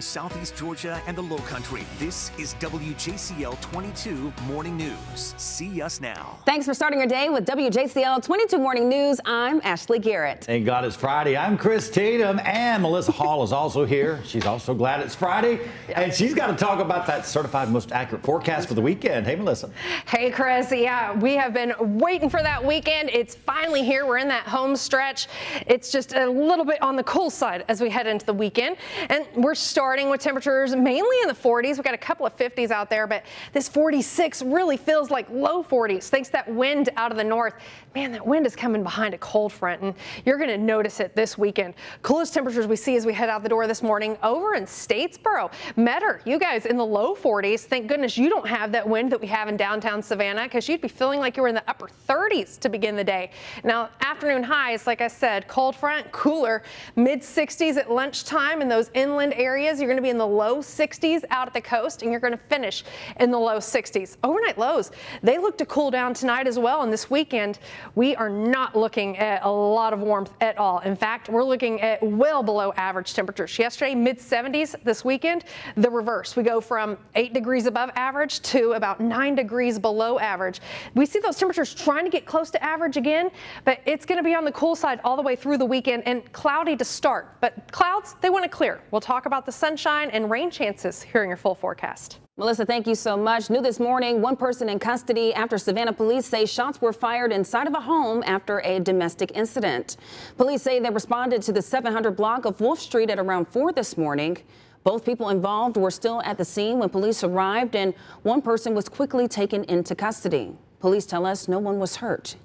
in Southeast Georgia and the Lowcountry. This is WJCL 22 Morning News. See us now. Thanks for starting your day with WJCL 22 Morning News. I'm Ashley Garrett. Thank God it's Friday. I'm Chris Tatum, and Melissa Hall is also here. She's also glad it's Friday, and she's got to talk about that certified most accurate forecast for the weekend. Hey, Melissa. Hey, Chris. Yeah, we have been waiting for that weekend. It's finally here. We're in that home stretch. It's just a little bit on the cool side as we head into the weekend. And we're starting with temperatures mainly in the 40s. We've got a couple of 50s out there, but this 46 really feels like low 40s thanks to that wind out of the north. Man, that wind is coming behind a cold front, and you're going to notice it this weekend. Coolest temperatures we see as we head out the door this morning over in Statesboro. Metter, you guys in the low 40s. Thank goodness you don't have that wind that we have in downtown Savannah, because you'd be feeling like you were in the upper 30s to begin the day. Now, afternoon highs, like I said, cold front, cooler, mid 60s at lunchtime in those inland areas. You're going to be in the low 60s out at the coast, and you're going to finish in the low 60s. Overnight lows, they look to cool down tonight as well, and this weekend we are not looking at a lot of warmth at all. In fact, we're looking at well below average temperatures. Yesterday, mid 70s. This weekend, the reverse. We go from 8 degrees above average to about 9 degrees below average. We see those temperatures trying to get close to average again, but it's going to be on the cool side all the way through the weekend and cloudy to start. But clouds, they want to clear. We'll talk about the sunshine and rain chances here in your full forecast. Melissa, thank you so much. New this morning, one person in custody after Savannah police say shots were fired inside of a home after a domestic incident. Police say they responded to the 700 block of Wolf Street at around 4 this morning. Both people involved were still at the scene when police arrived, and one person was quickly taken into custody. Police tell us no one was hurt.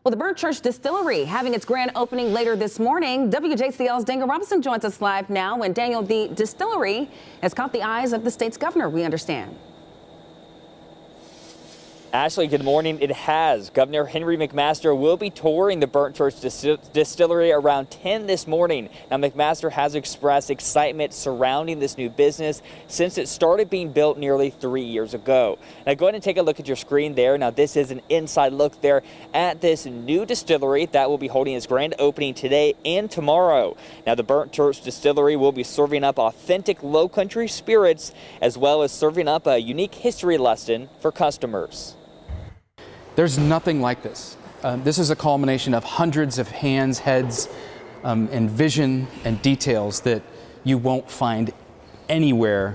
Well, the Burnt Church Distillery having its grand opening later this morning. WJCL's Daniel Robinson joins us live now. And Daniel, the distillery has caught the eyes of the state's governor, we understand. Ashley, good morning. It has. Governor Henry McMaster will be touring the Burnt Church Distillery around 10 this morning. Now, McMaster has expressed excitement surrounding this new business since it started being built nearly 3 years ago. Now, go ahead and take a look at your screen there. Now, this is an inside look there at this new distillery that will be holding its grand opening today and tomorrow. Now, the Burnt Church Distillery will be serving up authentic Lowcountry spirits, as well as serving up a unique history lesson for customers. There's nothing like this. This is a culmination of hundreds of hands, heads, and vision and details that you won't find anywhere.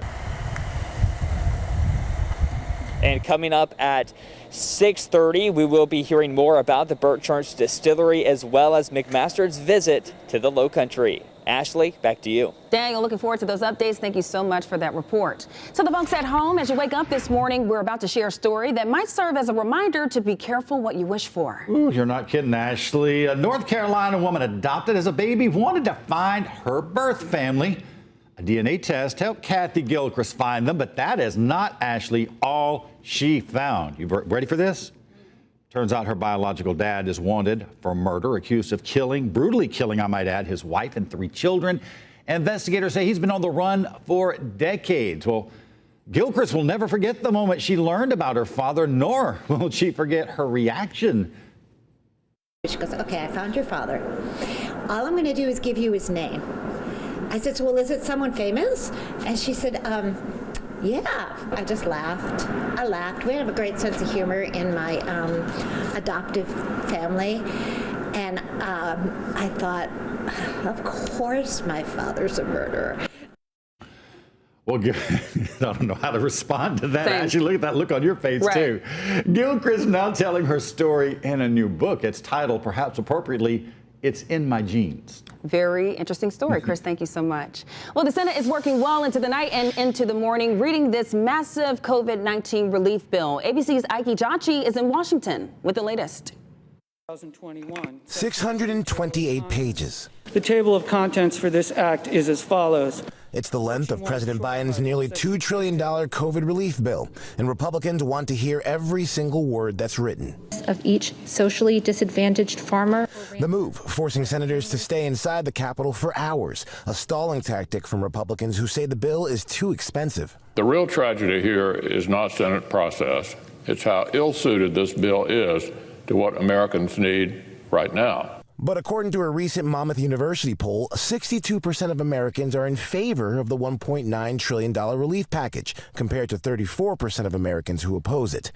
And coming up at 6:30, we will be hearing more about the Burnt Church Distillery as well as McMaster's visit to the Lowcountry. Ashley, back to you. Daniel, looking forward to those updates. Thank you so much for that report. So the folks at home, as you wake up this morning, we're about to share a story that might serve as a reminder to be careful what you wish for. Ooh, you're not kidding, Ashley. A North Carolina woman adopted as a baby wanted to find her birth family. A DNA test helped Kathy Gilchrist find them, but that is not, Ashley, all she found. You ready for this? Turns out her biological dad is wanted for murder, accused of brutally killing, I might add, his wife and 3 children. Investigators say he's been on the run for decades. Well, Gilchrist will never forget the moment she learned about her father, nor will she forget her reaction. She goes, okay, I found your father. All I'm going to do is give you his name. I said, well, is it someone famous? And she said, yeah. I just laughed. I laughed. We have a great sense of humor in my adoptive family. And I thought, of course my father's a murderer. Well, I don't know how to respond to that. Thanks. Actually, look at that look on your face, Right. too. Gilchrist now telling her story in a new book. It's titled, perhaps appropriately, It's in My Genes. Very interesting story, Chris. Thank you so much. Well, the Senate is working well into the night and into the morning, reading this massive COVID-19 relief bill. ABC's Ike Jachi is in Washington with the latest. 628 pages. The table of contents for this act is as follows. It's the length of President Biden's nearly $2 trillion COVID relief bill, and Republicans want to hear every single word that's written. Of each socially disadvantaged farmer. The move forcing senators to stay inside the Capitol for hours, a stalling tactic from Republicans who say the bill is too expensive. The real tragedy here is not Senate process. It's how ill-suited this bill is to what Americans need right now. But according to a recent Monmouth University poll, 62% of Americans are in favor of the $1.9 trillion relief package, compared to 34% of Americans who oppose it.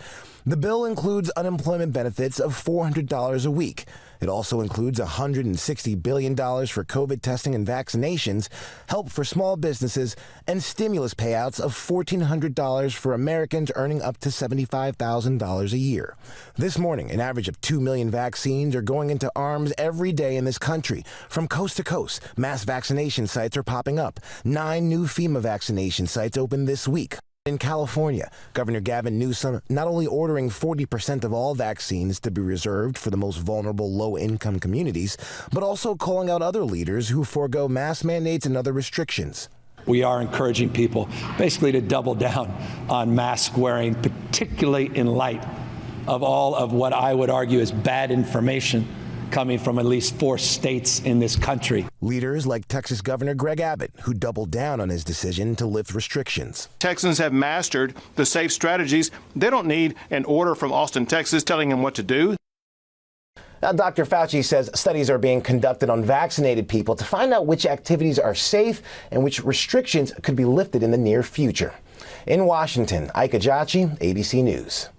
The bill includes unemployment benefits of $400 a week. It also includes $160 billion for COVID testing and vaccinations, help for small businesses, and stimulus payouts of $1,400 for Americans earning up to $75,000 a year. This morning, an average of 2 million vaccines are going into arms every day in this country. From coast to coast, mass vaccination sites are popping up. 9 new FEMA vaccination sites opened this week. In California, Governor Gavin Newsom not only ordering 40% of all vaccines to be reserved for the most vulnerable low-income communities, but also calling out other leaders who forego mask mandates and other restrictions. We are encouraging people basically to double down on mask wearing, particularly in light of all of what I would argue is bad information coming from at least 4 states in this country. Leaders like Texas Governor Greg Abbott, who doubled down on his decision to lift restrictions. Texans have mastered the safe strategies. They don't need an order from Austin, Texas telling them what to do. Now, Dr. Fauci says studies are being conducted on vaccinated people to find out which activities are safe and which restrictions could be lifted in the near future. In Washington, Ike Ajachi, ABC News.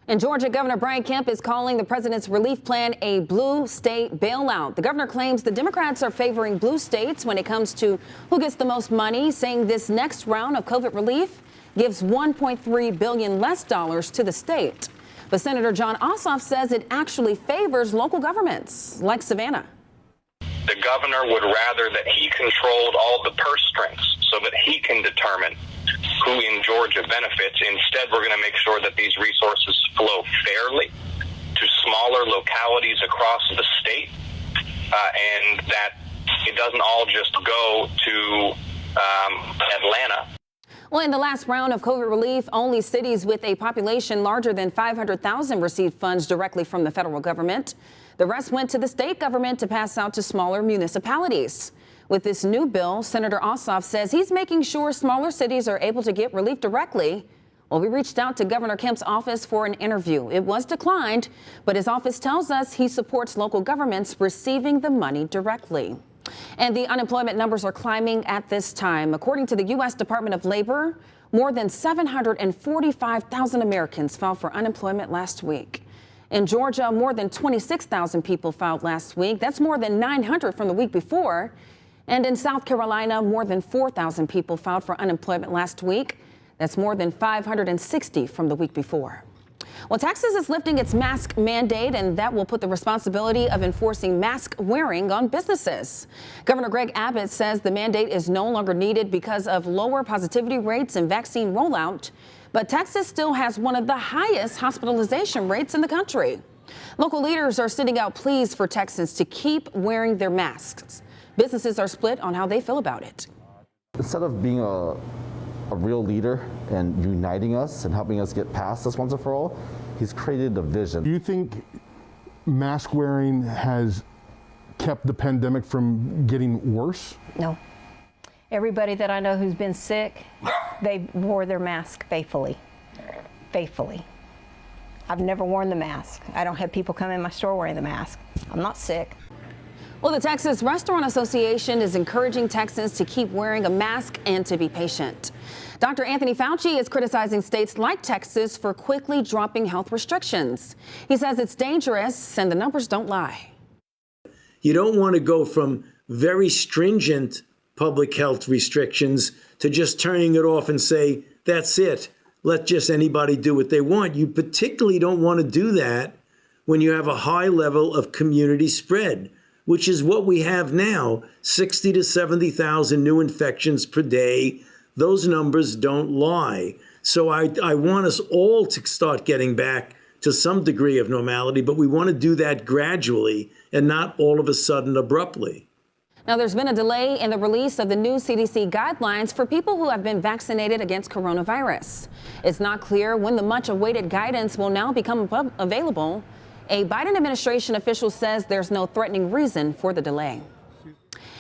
In Georgia, Governor Brian Kemp is calling the president's relief plan a blue state bailout. The governor claims the Democrats are favoring blue states when it comes to who gets the most money, saying this next round of COVID relief gives $1.3 billion less dollars to the state. But Senator Jon Ossoff says it actually favors local governments like Savannah. The governor would rather that he controlled all the purse strings so that he can determine who in Georgia benefits. Instead, we're going to make sure that these resources flow fairly to smaller localities across the state, and that it doesn't all just go to Atlanta. Well, in the last round of COVID relief, only cities with a population larger than 500,000 received funds directly from the federal government. The rest went to the state government to pass out to smaller municipalities. With this new bill, Senator Ossoff says he's making sure smaller cities are able to get relief directly. Well, we reached out to Governor Kemp's office for an interview. It was declined, but his office tells us he supports local governments receiving the money directly. And the unemployment numbers are climbing at this time. According to the U.S. Department of Labor, more than 745,000 Americans filed for unemployment last week. In Georgia, more than 26,000 people filed last week. That's more than 900 from the week before. And in South Carolina, more than 4,000 people filed for unemployment last week. That's more than 560 from the week before. Well, Texas is lifting its mask mandate, and that will put the responsibility of enforcing mask wearing on businesses. Governor Greg Abbott says the mandate is no longer needed because of lower positivity rates and vaccine rollout. But Texas still has one of the highest hospitalization rates in the country. Local leaders are sending out pleas for Texans to keep wearing their masks. Businesses are split on how they feel about it. Instead of being a real leader and uniting us and helping us get past this once and for all, he's created a vision. Do you think mask wearing has kept the pandemic from getting worse? No. Everybody that I know who's been sick, they wore their mask faithfully. Faithfully. I've never worn the mask. I don't have people come in my store wearing the mask. I'm not sick. Well, the Texas Restaurant Association is encouraging Texans to keep wearing a mask and to be patient. Dr. Anthony Fauci is criticizing states like Texas for quickly dropping health restrictions. He says it's dangerous and the numbers don't lie. You don't want to go from very stringent public health restrictions to just turning it off and say, that's it. Let just anybody do what they want. You particularly don't want to do that when you have a high level of community spread, which is what we have now, 60 to 70,000 new infections per day. Those numbers don't lie. So I want us all to start getting back to some degree of normality, but we want to do that gradually and not all of a sudden abruptly. Now, there's been a delay in the release of the new CDC guidelines for people who have been vaccinated against coronavirus. It's not clear when the much-awaited guidance will now become available. A Biden administration official says there's no threatening reason for the delay.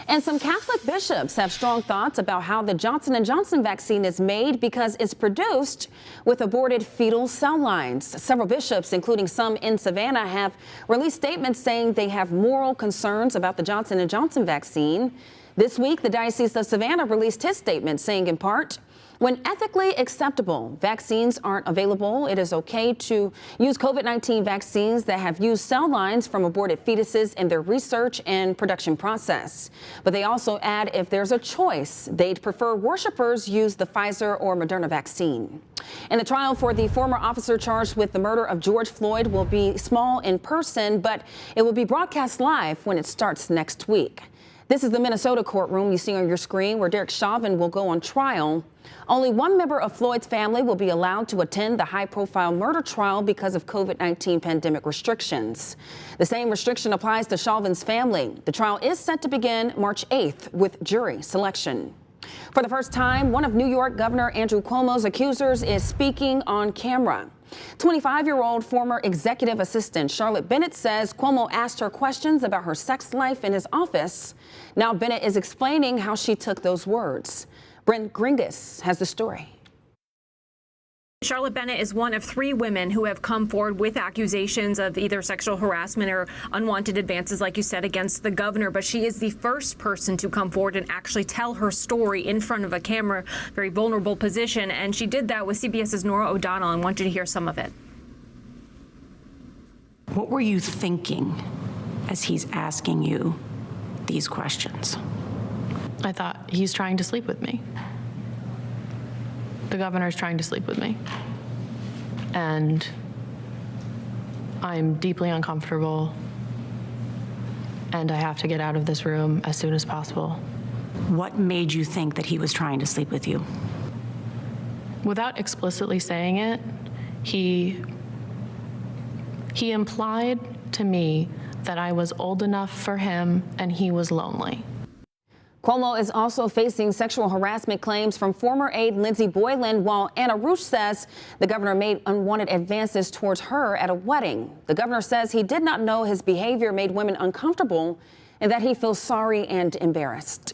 And some Catholic bishops have strong thoughts about how the Johnson & Johnson vaccine is made because it's produced with aborted fetal cell lines. Several bishops, including some in Savannah, have released statements saying they have moral concerns about the Johnson & Johnson vaccine. This week, the Diocese of Savannah released his statement saying, in part, when ethically acceptable vaccines aren't available, it is okay to use COVID-19 vaccines that have used cell lines from aborted fetuses in their research and production process. But they also add if there's a choice, they'd prefer worshipers use the Pfizer or Moderna vaccine. And the trial for the former officer charged with the murder of George Floyd will be small in person, but it will be broadcast live when it starts next week. This is the Minnesota courtroom you see on your screen where Derek Chauvin will go on trial. Only one member of Floyd's family will be allowed to attend the high-profile murder trial because of COVID-19 pandemic restrictions. The same restriction applies to Chauvin's family. The trial is set to begin March 8th with jury selection. For the first time, one of New York Governor Andrew Cuomo's accusers is speaking on camera. 25-year-old former executive assistant Charlotte Bennett says Cuomo asked her questions about her sex life in his office. Now Bennett is explaining how she took those words. Brent Gringus has the story. Charlotte Bennett is one of 3 women who have come forward with accusations of either sexual harassment or unwanted advances, like you said, against the governor. But she is the first person to come forward and actually tell her story in front of a camera, very vulnerable position. And she did that with CBS's Norah O'Donnell. I want you to hear some of it. What were you thinking as he's asking you these questions? I thought, he's trying to sleep with me. The governor's trying to sleep with me. And I'm deeply uncomfortable, and I have to get out of this room as soon as possible. What made you think that he was trying to sleep with you? Without explicitly saying it, he implied to me that I was old enough for him and he was lonely. Cuomo is also facing sexual harassment claims from former aide Lindsey Boylan, while Anna Ruch says the governor made unwanted advances towards her at a wedding. The governor says he did not know his behavior made women uncomfortable and that he feels sorry and embarrassed.